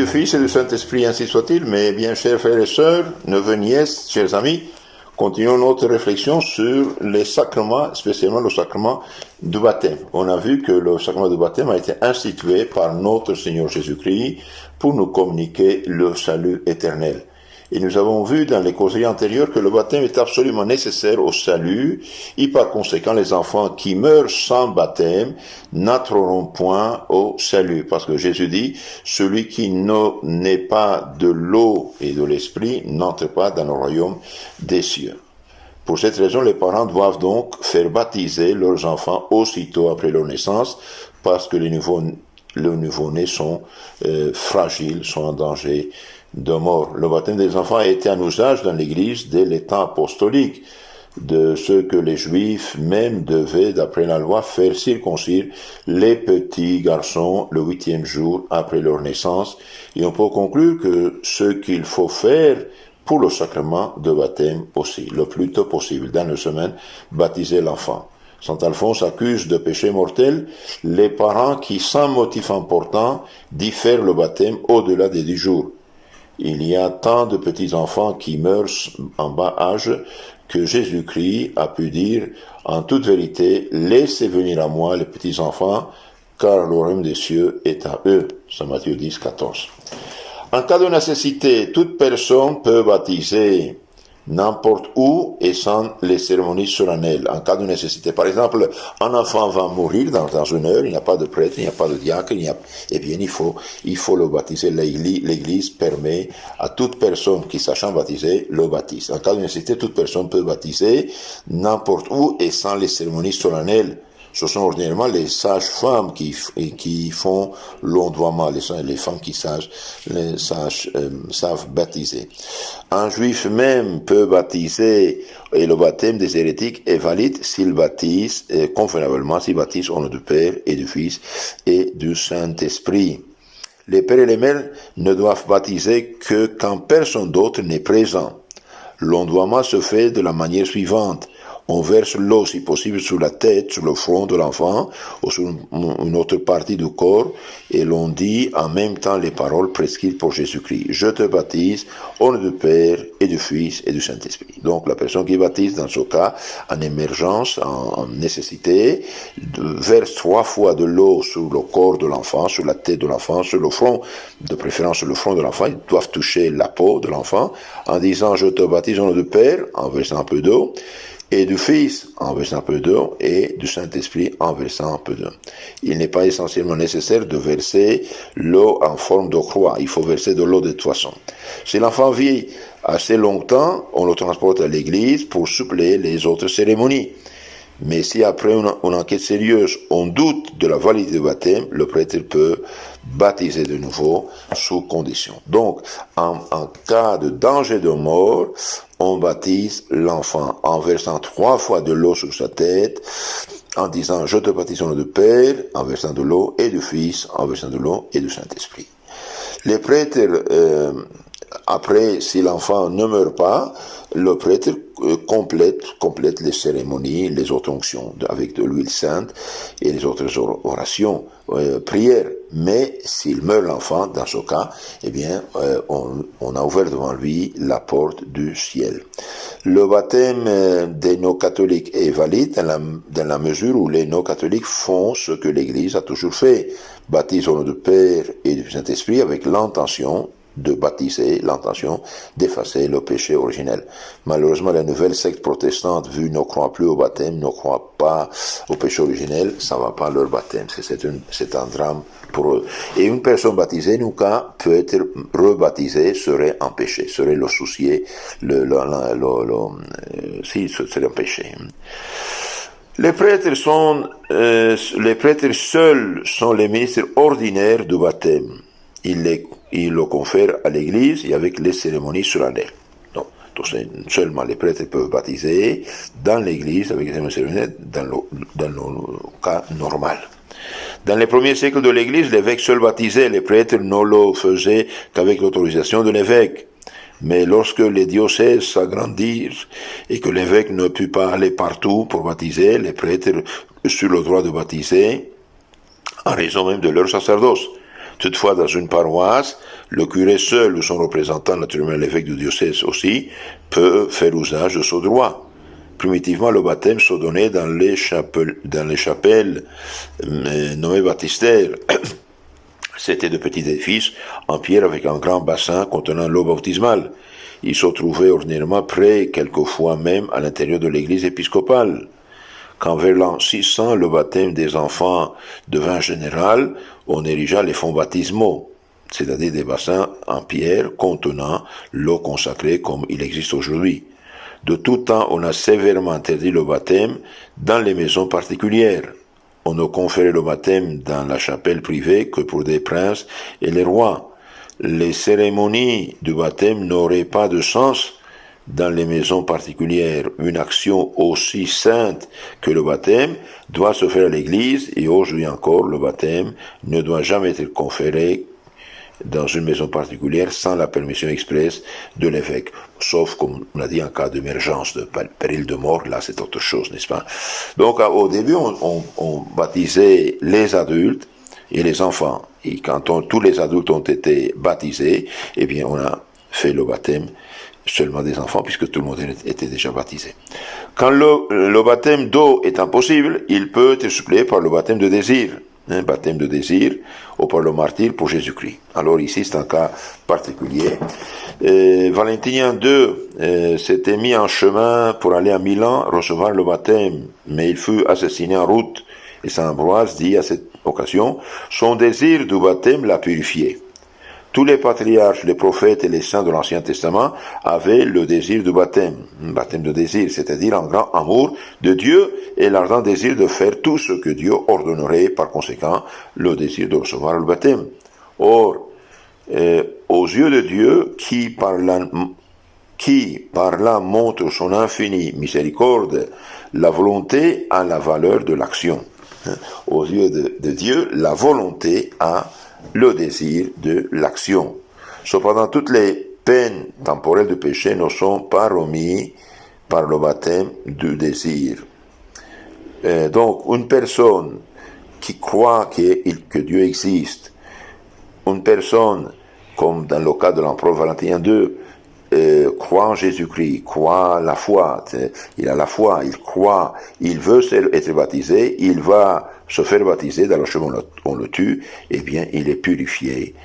Fils et du Saint-Esprit, ainsi soit-il. Mais bien, chers frères et sœurs, neveux, nièces, chers amis, continuons notre réflexion sur les sacrements, spécialement le sacrement du baptême. On a vu que le sacrement du baptême a été institué par notre Seigneur Jésus-Christ pour nous communiquer le salut éternel. Et nous avons vu dans les causeries antérieures que le baptême est absolument nécessaire au salut, et par conséquent les enfants qui meurent sans baptême n'entreront point au salut. Parce que Jésus dit, celui qui n'est pas de l'eau et de l'esprit n'entre pas dans le royaume des cieux. Pour cette raison, les parents doivent donc faire baptiser leurs enfants aussitôt après leur naissance, parce que les nouveau-nés sont fragiles, sont en danger de mort. Le baptême des enfants a été en usage dans l'Église dès les temps apostoliques, de ce que les Juifs même devaient, d'après la loi, faire circoncire les petits garçons le 8e jour après leur naissance. Et on peut conclure que ce qu'il faut faire pour le sacrement de baptême aussi, le plus tôt possible, dans la semaine, baptiser l'enfant. Saint Alphonse accuse de péché mortel les parents qui, sans motif important, diffèrent le baptême au-delà des 10 jours. Il y a tant de petits-enfants qui meurent en bas âge que Jésus-Christ a pu dire, en toute vérité, laissez venir à moi les petits-enfants, car le royaume des cieux est à eux. Saint Matthieu 10, 14. En cas de nécessité, toute personne peut baptiser n'importe où et sans les cérémonies solennelles, en cas de nécessité. Par exemple, un enfant va mourir dans une heure, il n'y a pas de prêtre, il n'y a pas de diacre, eh bien, il faut le baptiser. L'Église permet à toute personne qui sachant baptiser, le baptise. En cas de nécessité, toute personne peut baptiser n'importe où et sans les cérémonies solennelles. Ce sont ordinairement les sages-femmes qui font l'ondoiement, les femmes qui savent baptiser. Un juif même peut baptiser, et le baptême des hérétiques est valide s'il baptise convenablement, s'il baptise au nom du Père et du Fils et du Saint-Esprit. Les pères et les mères ne doivent baptiser que quand personne d'autre n'est présent. L'ondoiement se fait de la manière suivante. On verse l'eau, si possible, sur la tête, sur le front de l'enfant, ou sur une autre partie du corps, et l'on dit en même temps les paroles prescrites pour Jésus-Christ. Je te baptise au nom du Père et du Fils et du Saint-Esprit. Donc la personne qui baptise, dans ce cas, en émergence, en nécessité, verse 3 fois de l'eau sur le corps de l'enfant, sur la tête de l'enfant, sur le front, de préférence sur le front de l'enfant. Ils doivent toucher la peau de l'enfant, en disant je te baptise au nom du Père, en versant un peu d'eau, et du Fils en versant un peu d'eau, et du Saint-Esprit en versant un peu d'eau. Il n'est pas essentiellement nécessaire de verser l'eau en forme de croix, il faut verser de l'eau de toute façon. Si l'enfant vit assez longtemps, on le transporte à l'église pour suppléer les autres cérémonies. Mais si après une enquête sérieuse, on doute de la validité du baptême, le prêtre peut baptiser de nouveau sous condition. Donc, en cas de danger de mort, on baptise l'enfant en versant 3 fois de l'eau sur sa tête, en disant « Je te baptise au nom du Père », en versant de l'eau, et du Fils, en versant de l'eau, et du Saint-Esprit. Les prêtres, après, si l'enfant ne meurt pas, le prêtre complète les cérémonies, les autres onctions avec de l'huile sainte et les autres orations, prières. Mais s'il meurt l'enfant, dans ce cas, eh bien, on a ouvert devant lui la porte du ciel. Le baptême des non-catholiques est valide dans la mesure où les non-catholiques font ce que l'Église a toujours fait, baptise au nom du Père et du Saint-Esprit avec l'intention de baptiser, l'intention d'effacer le péché originel. Malheureusement, la nouvelle secte protestante, vu ne croit plus au baptême, ne croit pas au péché originel, ça ne va pas leur baptême. C'est un drame pour eux. Et une personne baptisée, en tout cas, peut être rebaptisée, serait un péché, serait le soucier, si, ce serait un péché. Les prêtres seuls sont les ministres ordinaires du baptême. Il le confère à l'Église et avec les cérémonies solennelles. Donc, seulement les prêtres peuvent baptiser dans l'Église avec les cérémonies solennelles dans le cas normal. Dans les premiers siècles de l'Église, l'évêque seul baptisait, les prêtres ne le faisaient qu'avec l'autorisation de l'évêque. Mais lorsque les diocèses s'agrandirent et que l'évêque ne put pas aller partout pour baptiser, les prêtres eurent le droit de baptiser en raison même de leur sacerdoce. Toutefois, dans une paroisse, le curé seul ou son représentant, naturellement l'évêque du diocèse aussi, peut faire usage de ce droit. Primitivement, le baptême se donnait dans les chapelles nommées baptistères. C'était de petits édifices en pierre avec un grand bassin contenant l'eau baptismale. Ils se trouvaient ordinairement près, quelquefois même, à l'intérieur de l'église épiscopale. Quand vers l'an 600, le baptême des enfants devint général, on érigea les fonts baptismaux, c'est-à-dire des bassins en pierre contenant l'eau consacrée comme il existe aujourd'hui. De tout temps, on a sévèrement interdit le baptême dans les maisons particulières. On ne conférait le baptême dans la chapelle privée que pour des princes et les rois. Les cérémonies du baptême n'auraient pas de sens dans les maisons particulières. Une action aussi sainte que le baptême doit se faire à l'église, et aujourd'hui encore, le baptême ne doit jamais être conféré dans une maison particulière sans la permission expresse de l'évêque. Sauf, comme on a dit, en cas d'émergence, de péril de mort, là c'est autre chose, n'est-ce pas? Donc au début, on baptisait les adultes et les enfants. Et quand tous les adultes ont été baptisés, eh bien on a fait le baptême seulement des enfants, puisque tout le monde était déjà baptisé. Quand le baptême d'eau est impossible, il peut être suppléé par le baptême de désir. Baptême de désir, ou par le martyre pour Jésus-Christ. Alors ici, c'est un cas particulier. Valentinien II s'était mis en chemin pour aller à Milan recevoir le baptême, mais il fut assassiné en route. Et saint Ambroise dit à cette occasion, son désir du baptême l'a purifié. Tous les patriarches, les prophètes et les saints de l'Ancien Testament avaient le désir du baptême, un baptême de désir, c'est-à-dire un grand amour de Dieu et l'ardent désir de faire tout ce que Dieu ordonnerait, par conséquent, le désir de recevoir le baptême. Or, aux yeux de Dieu, qui par là montre son infinie miséricorde, la volonté a la valeur de l'action. Aux yeux de Dieu, la volonté a le désir de l'action. Cependant, toutes les peines temporelles du péché ne sont pas remises par le baptême du désir. Donc, une personne qui croit que Dieu existe, une personne, comme dans le cas de l'empereur Valentin II, croit en Jésus-Christ, croit la foi, il a la foi, il croit, il veut être baptisé, il va se faire baptiser dans le chemin où on le tue, eh bien il est purifié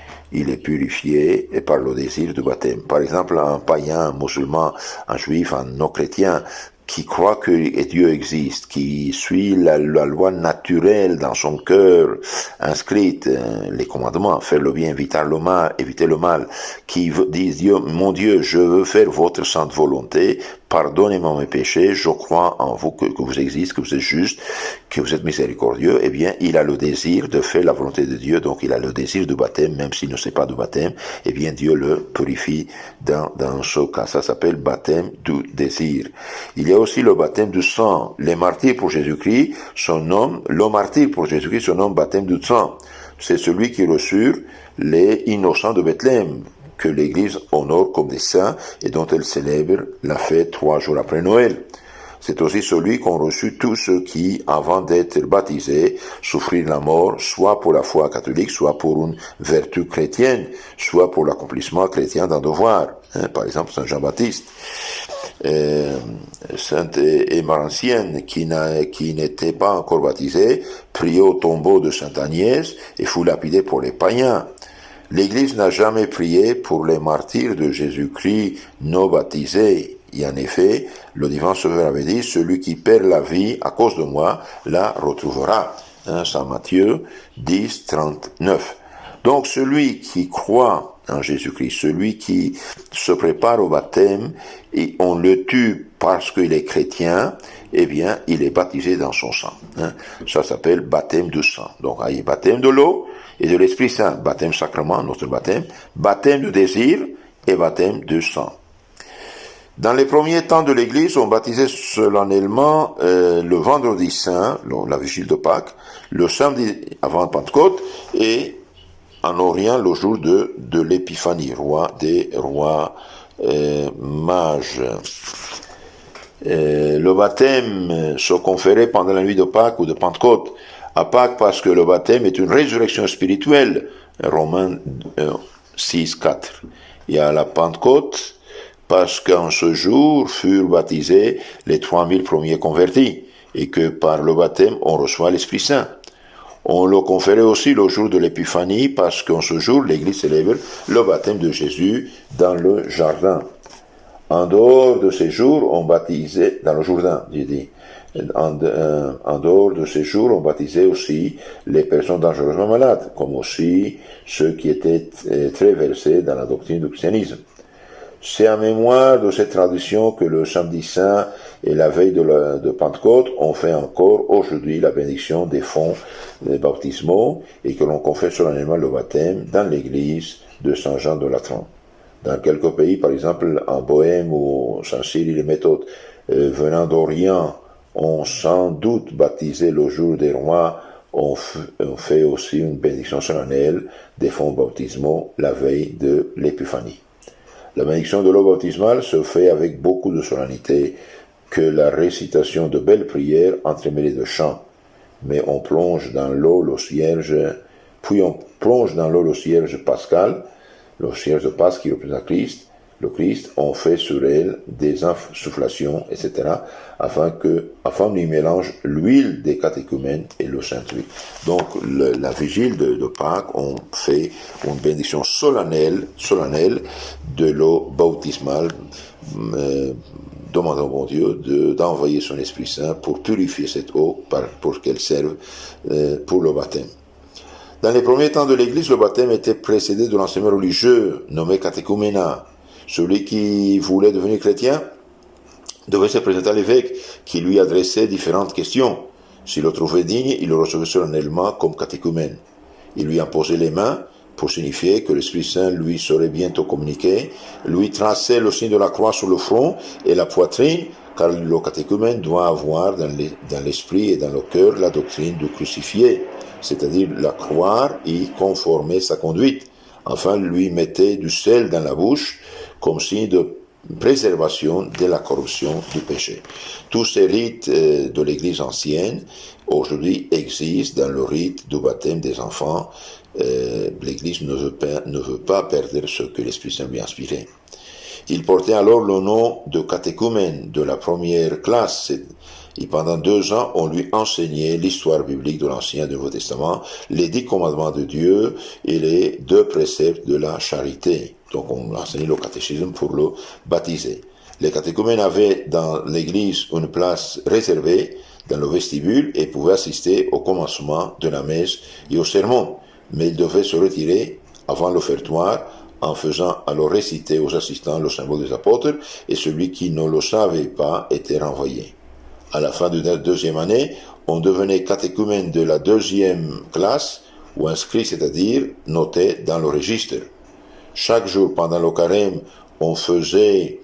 par le désir du baptême. Par exemple, un païen, un musulman, un juif, un non-chrétien, qui croit que Dieu existe, qui suit la loi naturelle dans son cœur, inscrite, les commandements, faire le bien, éviter le mal, qui dit Dieu, mon Dieu, je veux faire votre sainte volonté, pardonnez-moi mes péchés, je crois en vous que vous existez, que vous êtes juste, que vous êtes miséricordieux, eh bien, il a le désir de faire la volonté de Dieu, donc il a le désir du baptême, même s'il ne sait pas du baptême, eh bien, Dieu le purifie dans ce cas. Ça s'appelle baptême du désir. Il y a aussi le baptême du sang. Les martyrs pour Jésus-Christ le martyr pour Jésus-Christ se nomme baptême du sang. C'est celui qui reçut les innocents de Bethléem, que l'Église honore comme des saints et dont elle célèbre la fête 3 jours après Noël. C'est aussi celui qu'ont reçu tous ceux qui, avant d'être baptisés, souffrirent la mort, soit pour la foi catholique, soit pour une vertu chrétienne, soit pour l'accomplissement chrétien d'un devoir. Par exemple, Saint Jean-Baptiste. Sainte Émarancienne, qui n'était pas encore baptisée, priait au tombeau de Sainte Agnès et fut lapidée pour les païens. L'Église n'a jamais prié pour les martyrs de Jésus-Christ non baptisés. Et en effet, le divin Sauveur avait dit, celui qui perd la vie à cause de moi la retrouvera. Saint Matthieu 10, 39. Donc celui qui croit en Jésus-Christ, celui qui se prépare au baptême, et on le tue parce qu'il est chrétien, eh bien, il est baptisé dans son sang. Ça s'appelle baptême du sang. Donc, il y a baptême de l'eau et de l'Esprit Saint, baptême sacrement, notre baptême de désir et baptême de sang. Dans les premiers temps de l'Église, on baptisait solennellement le vendredi saint, la vigile de Pâques, le samedi avant Pentecôte, et en Orient le jour de l'Épiphanie, roi des rois mages. Le baptême se conférait pendant la nuit de Pâques ou de Pentecôte. À Pâques parce que le baptême est une résurrection spirituelle Romains 6, 4. Il y a la Pentecôte, parce qu'en ce jour furent baptisés les 3000 premiers convertis, et que par le baptême, on reçoit l'Esprit Saint. On le conférait aussi le jour de l'Épiphanie, parce qu'en ce jour, l'Église célèbre le baptême de Jésus dans le jardin. En dehors de ces jours, on baptisait, dans le Jourdain, j'ai dit, en dehors de ces jours, on baptisait aussi les personnes dangereusement malades, comme aussi ceux qui étaient très versés dans la doctrine du christianisme. C'est en mémoire de cette tradition que le samedi saint et la veille de Pentecôte, on fait encore aujourd'hui la bénédiction des fonds baptismaux et que l'on confère solennellement le baptême dans l'église de Saint-Jean de Latran. Dans quelques pays, par exemple en Bohême ou Saint-Cyr et les méthodes venant d'Orient, ont sans doute baptisé le jour des rois, on fait aussi une bénédiction solennelle des fonds baptismaux la veille de l'Épiphanie. La bénédiction de l'eau baptismale se fait avec beaucoup de solennité que la récitation de belles prières entremêlées de chants. Mais on plonge dans l'eau le cierge, puis on plonge dans l'eau le cierge pascal, le cierge de Pâques qui représente le Christ, on fait sur elle des insufflations, etc., afin qu'on y mélange l'huile des catéchumènes et le Saint-Huile. Donc, la vigile de Pâques, on fait une bénédiction solennelle de l'eau baptismale, demandant au bon Dieu d'envoyer son Esprit Saint pour purifier cette eau, pour qu'elle serve pour le baptême. Dans les premiers temps de l'Église, le baptême était précédé de l'enseignement religieux nommé catéchuménat. Celui qui voulait devenir chrétien devait se présenter à l'évêque qui lui adressait différentes questions. S'il le trouvait digne, il le recevait solennellement comme catéchumène. Il lui imposait les mains pour signifier que l'Esprit Saint lui serait bientôt communiqué, lui traçait le signe de la croix sur le front et la poitrine, car le catéchumène doit avoir dans l'esprit et dans le cœur la doctrine du crucifié, c'est-à-dire la croire et conformer sa conduite. Enfin, lui mettait du sel dans la bouche comme signe de préservation de la corruption du péché. Tous ces rites de l'Église ancienne, aujourd'hui, existent dans le rite du baptême des enfants. L'Église ne veut pas perdre ce que l'Esprit Saint lui a inspiré. Il portait alors le nom de catéchumène de la première classe. Et pendant 2 ans, on lui enseignait l'histoire biblique de l'Ancien et du Nouveau Testament, les 10 commandements de Dieu et les 2 préceptes de la charité. Donc on enseignait le catéchisme pour le baptiser. Les catéchumènes avaient dans l'église une place réservée dans le vestibule et pouvaient assister au commencement de la messe et au sermon. Mais ils devaient se retirer avant l'offertoire en faisant alors réciter aux assistants le symbole des apôtres et celui qui ne le savait pas était renvoyé. À la fin de la 2e année, on devenait catéchumène de la 2e classe ou inscrit, c'est-à-dire noté dans le registre. Chaque jour pendant le carême, on faisait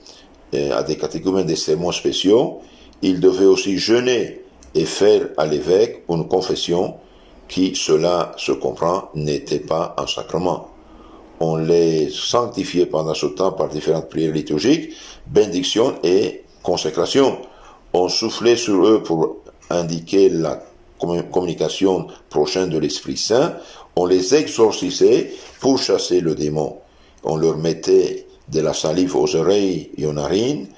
à des catéchumènes des sermons spéciaux. Ils devaient aussi jeûner et faire à l'évêque une confession qui, cela se comprend, n'était pas un sacrement. On les sanctifiait pendant ce temps par différentes prières liturgiques, bénédiction et consécration. On soufflait sur eux pour indiquer la communication prochaine de l'Esprit Saint. On les exorcisait pour chasser le démon. On leur mettait de la salive aux oreilles et aux narines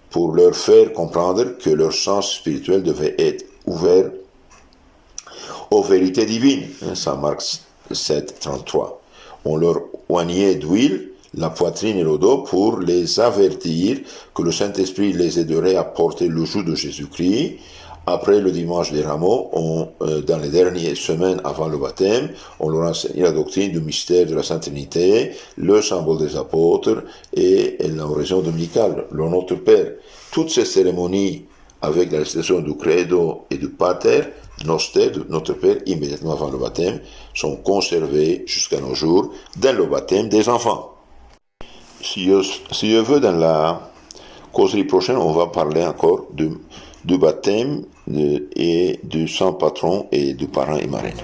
pour leur faire comprendre que leur sens spirituel devait être ouvert aux vérités divines. Saint Marc 7, 33. On leur oignait d'huile la poitrine et le dos pour les avertir que le Saint-Esprit les aiderait à porter le joug de Jésus-Christ. Après le dimanche des rameaux, dans les dernières semaines avant le baptême, on leur enseignait la doctrine du mystère de la Sainte Trinité, le symbole des apôtres et l'oraison dominicale, le Notre Père. Toutes ces cérémonies avec la récitation du Credo et du Pater Noster, de Notre Père, immédiatement avant le baptême, sont conservées jusqu'à nos jours dans le baptême des enfants. Si je veux, dans la causerie prochaine, on va parler encore du baptême et du saint patron et du parrain et marraine.